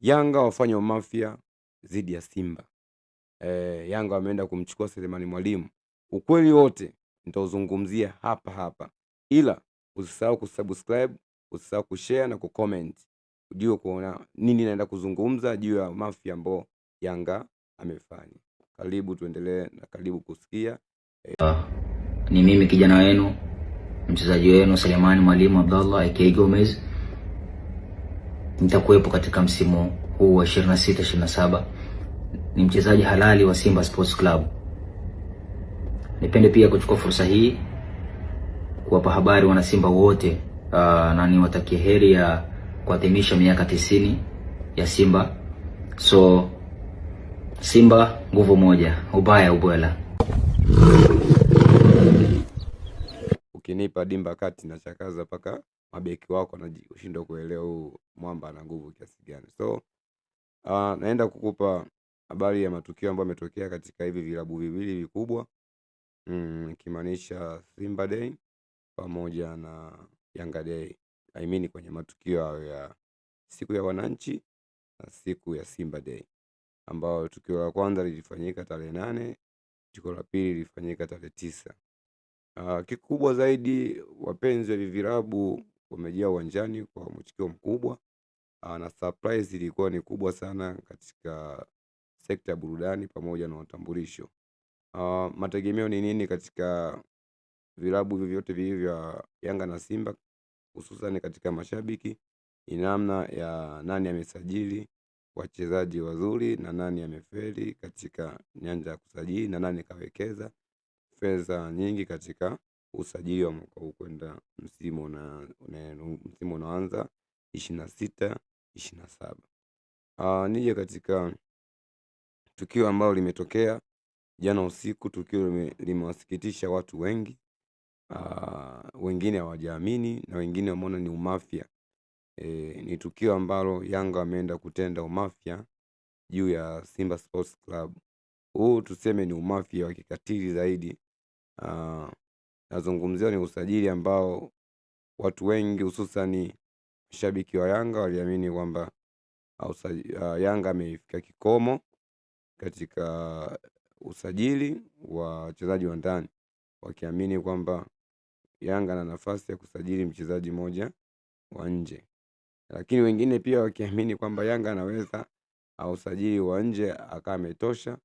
Yanga wafanya umafia dhidi ya Simba. Yanga wameenda kumchukua Selemani Mwalimu. Ukweli wote nitauzungumzia hapa hapa, ila usisahau kusubscribe, usisahau kushare na kucomment ujue kuona nini naenda kuzungumza juu ya mafia ambao Yanga amefanya. Karibu tuendelee na karibu kusikia. Ni mimi kijana wenu, mchezaji wenu Selemani Mwalimu Abdallah aka Gomez. Nitakuwepo katika msimu huu wa 26-27. Ni mchezaji halali wa Simba Sports Club. Nipende pia kuchukua fursa hii kuwapa habari wana Simba wote na niwatakie heri ya kuadhimisha miaka 90 ya Simba. So Simba nguvu moja, ubaya ubwela. Ukinipa dimba kati na chakaza paka mabeki wako na ushindwa kuelewa huu mwamba na nguvu kiasi gani. So naenda kukupa habari ya matukio ambayo yametokea katika hivi vilabu viwili vikubwa, kimaanisha Simba Day pamoja na Yanga Day. I mean kwenye matukio ya siku ya wananchi na siku ya Simba Day, ambao tukio la kwanza lilifanyika tarehe 8, tukio la pili lilifanyika tarehe 9. Kikubwa zaidi wapenzi wa vilabu wamejaa uwanjani kwa mwitikio mkubwa, na surprise ilikuwa ni kubwa sana katika sekta ya burudani pamoja na utambulisho. Mategemeo ni nini katika vilabu vyote viwili vya Yanga na Simba, hususan katika mashabiki? Ni namna ya nani amesajili wachezaji wazuri na nani amefeli katika nyanja ya kusajili na nani kawekeza fedha nyingi katika usajili wa mwaka huu kwenda msimu unaanza 26-27. Nije katika tukio ambalo limetokea jana usiku. Tukio limewasikitisha watu wengi, wengine hawajaamini na wengine wameona ni umafia. Ni tukio ambalo Yanga wameenda kutenda umafia juu ya Simba Sports Club. Huu tuseme ni umafia wa kikatili zaidi. Nazungumzia ni usajili ambao watu wengi hususan mashabiki wa Yanga waliamini kwamba Yanga amefika kikomo katika usajili wa wachezaji wa ndani, wakiamini kwamba Yanga na nafasi ya kusajili mchezaji mmoja wa nje, lakini wengine pia wakiamini kwamba Yanga anaweza usajili wa nje akawa ametosha,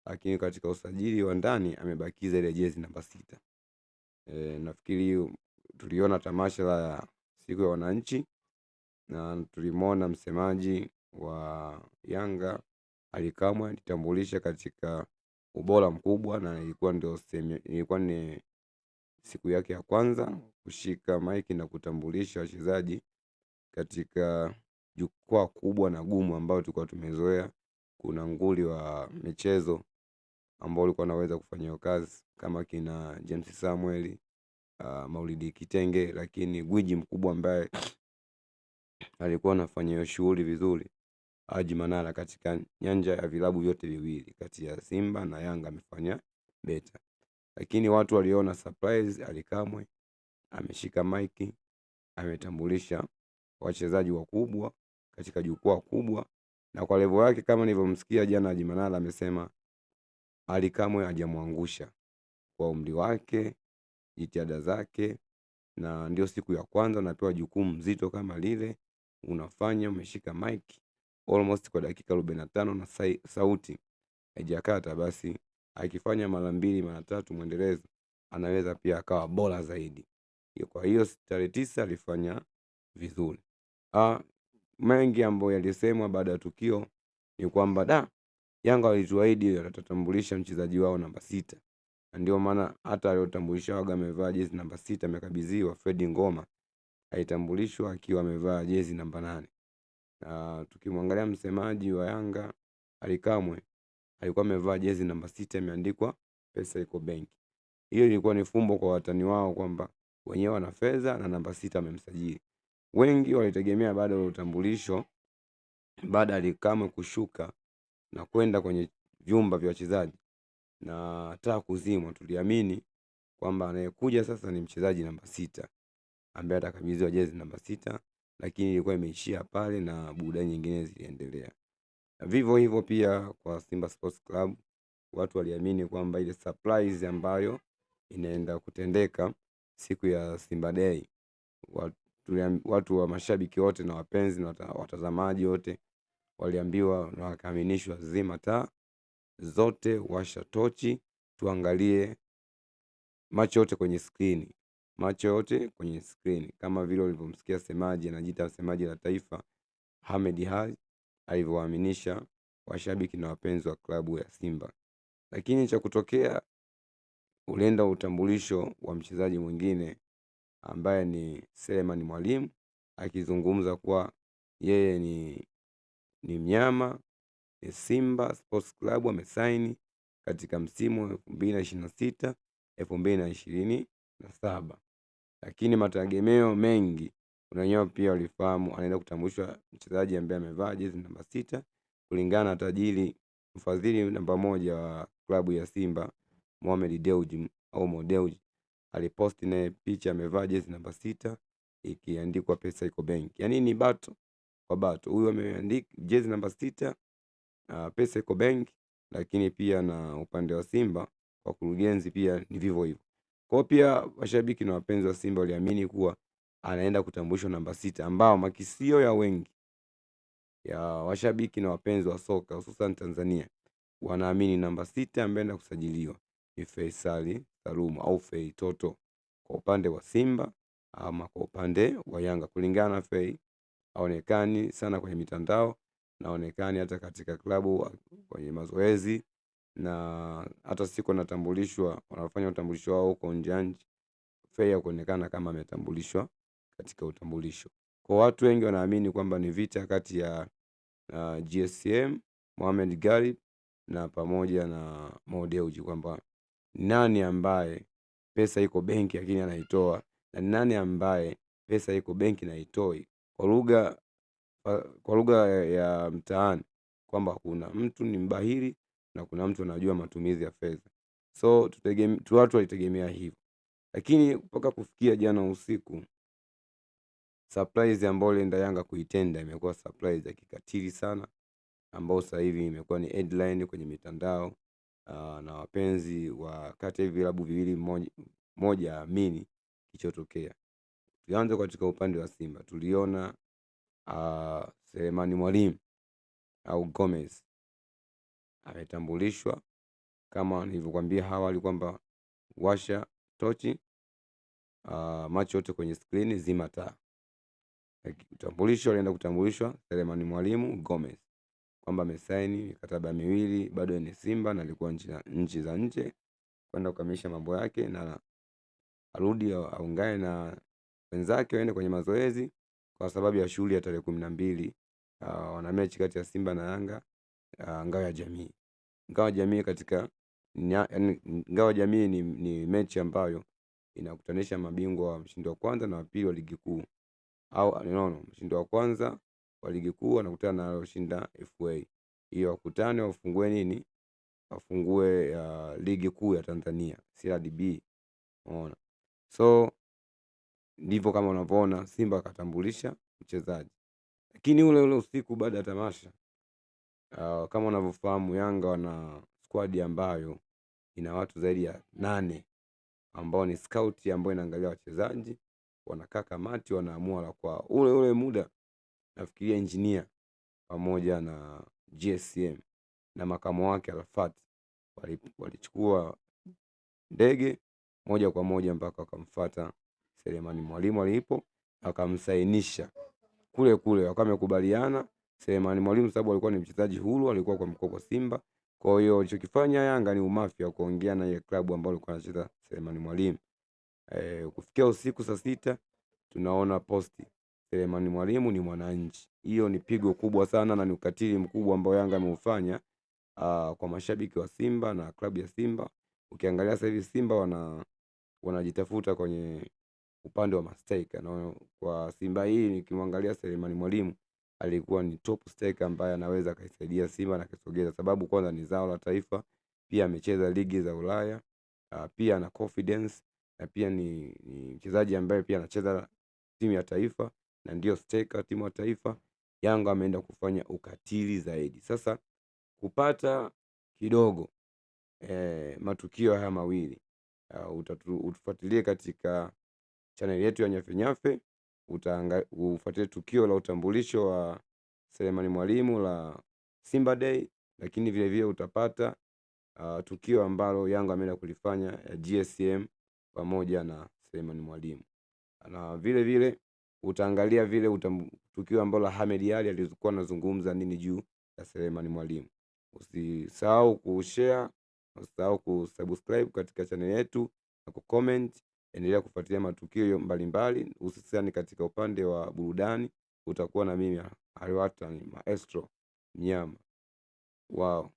lakini katika usajili wa ndani amebakiza ile jezi namba 6. Nafikiri tuliona tamasha la siku ya wananchi na tulimwona msemaji wa Yanga Ally Kamwe alitambulisha katika ubora mkubwa, na ilikuwa ni siku yake ya kwanza kushika maiki na kutambulisha wachezaji katika jukwaa kubwa na gumu ambao tulikuwa tumezoea. Kuna nguli wa michezo ambao walikuwa wanaweza kufanya kazi kama kina James Samuel, Maulidi Kitenge, lakini gwiji mkubwa ambaye alikuwa anafanya shughuli vizuri, Haji Manara, katika nyanja ya vilabu vyote viwili kati ya Simba na Yanga amefanya beta. Lakini watu waliona surprise, Ally Kamwe ameshika maiki, ametambulisha wachezaji wakubwa katika jukwaa kubwa, na kwa level yake kama nilivyomsikia jana Haji Manara amesema Ally Kamwe hajamwangusha kwa umri wake, jitihada zake, na ndio siku ya kwanza unapewa jukumu mzito kama lile, unafanya umeshika mic almost kwa dakika 45 na sauti haijakata, basi akifanya mara 2 mara 3 mwendelezo anaweza pia akawa bora zaidi. Kwa hiyo tarehe 9 alifanya vizuri. Mengi ambayo yalisemwa baada ya tukio ni kwamba Yanga walituahidi watatambulisha mchezaji wao namba 6. Na ndio maana hata aliyotambulisha waga amevaa jezi namba 6 amekabidhiwa Fredi Ngoma, aitambulishwa akiwa amevaa jezi namba 8. Na tukimwangalia msemaji wa Yanga Ally Kamwe alikuwa amevaa jezi namba 6 imeandikwa pesa iko benki. Hiyo ilikuwa ni fumbo kwa watani wao kwamba wenyewe wana fedha na namba 6 amemsajili. Wengi walitegemea baada ya utambulisho, baada ya Ally Kamwe kushuka na kwenda kwenye vyumba vya wachezaji na taa kuzimwa, tuliamini kwamba anayekuja sasa ni mchezaji namba 6 ambaye atakabidhiwa jezi namba 6 lakini ilikuwa imeishia pale na burudani nyingine ziliendelea. Vivyo hivyo pia kwa Simba Sports Club, watu waliamini kwamba ile surprise ambayo inaenda kutendeka siku ya Simba Day, watu wa mashabiki wote na wapenzi na watazamaji wote waliambiwa na wakaaminishwa, zima taa zote, washa tochi, tuangalie macho yote kwenye screen, macho yote kwenye screen, kama vile ulivyomsikia semaji, anajiita semaji la taifa, Ahmed Ally alivyoaminisha washabiki na wapenzi wa klabu ya Simba. Lakini cha kutokea, ulienda utambulisho wa mchezaji mwingine ambaye ni Selemani Mwalimu, akizungumza kuwa yeye ni mnyama, ni Simba Sports Club amesaini katika msimu 2026 2027. Lakini mategemeo mengi, unanyoa pia walifahamu anaenda kutambulishwa mchezaji ambaye amevaa jezi namba 6 kulingana na tajiri mfadhili namba 1 wa klabu ya Simba, Mohamed Dewji au Mo Dewji, aliposti naye picha amevaa jezi namba 6 ikiandikwa pesa iko benki. Yaani ni bato kwa bato. Huyu ameandika jezi namba 6 pesa iko benki, lakini pia na upande wa Simba kwa kurugenzi pia ni vivyo hivyo. Kwa pia washabiki na wapenzi wa Simba waliamini kuwa anaenda kutambulishwa namba 6, ambao makisio ya wengi ya washabiki na wapenzi wa soka hususan Tanzania wanaamini namba 6 ambaye anaenda kusajiliwa ni Faisal Salum au Fei Toto kwa upande wa Simba ama kwa upande wa Yanga. Kulingana na Fei, haonekani sana kwenye mitandao, naonekani hata katika klabu kwenye mazoezi, na hata siku anatambulishwa, wanafanya utambulisho wao huko nje, Fei hakuonekana kama ametambulishwa katika utambulisho. Kwa watu wengi wanaamini kwamba ni vita kati ya GSM Mohamed Galib na pamoja na Mo Dewji, kwamba nani ambaye pesa iko benki lakini anaitoa na nani ambaye pesa iko benki na haitoi. Kwa lugha ya mtaani kwamba kuna mtu ni mbahiri na kuna mtu anajua matumizi ya fedha. So watu walitegemea hivyo. Lakini mpaka kufikia jana usiku, surprise ambayo ilienda Yanga kuitenda imekuwa surprise ya kikatili sana, ambao sasa hivi imekuwa ni headline kwenye mitandao, na wapenzi wa kati ya vilabu viwili moja amini kichotokea. Tuanze katika upande wa Simba. Tuliona Selemani Mwalimu au Gomez ametambulishwa kama nilivyokuambia awali kwamba washa tochi, macho yote kwenye screen, zima taa. Utambulisho alienda kutambulishwa Selemani Mwalimu Gomez kwamba amesaini mikataba miwili bado ni Simba na alikuwa nchi za nje kwenda kukamilisha mambo yake, na arudi aungane na wenzake waende kwenye mazoezi kwa sababu ya shughuli ya tarehe 12. Wana mechi kati ya Simba na Yanga, ngao ya jamii. Ngao ya jamii ngao ya jamii ni mechi ambayo inakutanisha mabingwa wa mshindi wa kwanza na wa pili wa ligi kuu, au mshindi wa kwanza wa ligi kuu anakutana na aliyoshinda FA. Hiyo wakutane wafungue ligi kuu ya Tanzania CRDB. Unaona, so ndivyo kama unavyoona Simba akatambulisha mchezaji. Lakini ule usiku baada ya tamasha, kama unavyofahamu Yanga wana squad ambayo ina watu zaidi ya 8 ambao ni scout ambao inaangalia wachezaji, wanakaa kamati, wanaamua la kwa ule muda. Nafikiria engineer pamoja na GSM na makamo wake Arafat walichukua ndege moja kwa moja mpaka wakamfuata Selemani Mwalimu alipo, akamsainisha kule wakamekubaliana. Selemani Mwalimu sababu alikuwa ni mchezaji huru, alikuwa kwa mkopo Simba. Kwa hiyo alichokifanya Yanga ni umafia kuongea na ile klabu ambayo alikuwa anacheza Selemani Mwalimu. Kufikia usiku saa 6 tunaona posti Selemani Mwalimu ni mwananchi. Hiyo ni pigo kubwa sana na ni ukatili mkubwa ambao Yanga ameufanya kwa mashabiki wa Simba na klabu ya Simba. Ukiangalia sasa hivi Simba wanajitafuta kwenye upande wa mastake, na kwa Simba hii nikimwangalia Selemani Mwalimu alikuwa ni top striker ambaye anaweza kaisaidia Simba na kusogeza, sababu kwanza ni zao la taifa, pia amecheza ligi za Ulaya, pia ana confidence, na pia ni mchezaji ambaye pia anacheza timu ya taifa. na ndio striker timu ya taifa. Yanga ameenda kufanya ukatili zaidi. Sasa kupata kidogo matukio haya mawili, utufuatilie katika channel yetu ya Nyafe Nyafe, ufuatilie tukio la utambulisho wa Selemani Mwalimu la Simba Day, lakini vile vile utapata tukio ambalo Yanga ameenda kulifanya GSM pamoja na Selemani Mwalimu, na vile vile utaangalia vile tukio ambalo Ahmed Ally alikuwa anazungumza nini juu ya Selemani Mwalimu. Usisahau kushare, usisahau kusubscribe katika channel yetu na kucomment. Endelea kufuatilia matukio mbalimbali, hususani katika upande wa burudani. Utakuwa na mimi Aliwatan Maestro Mnyama. Wow.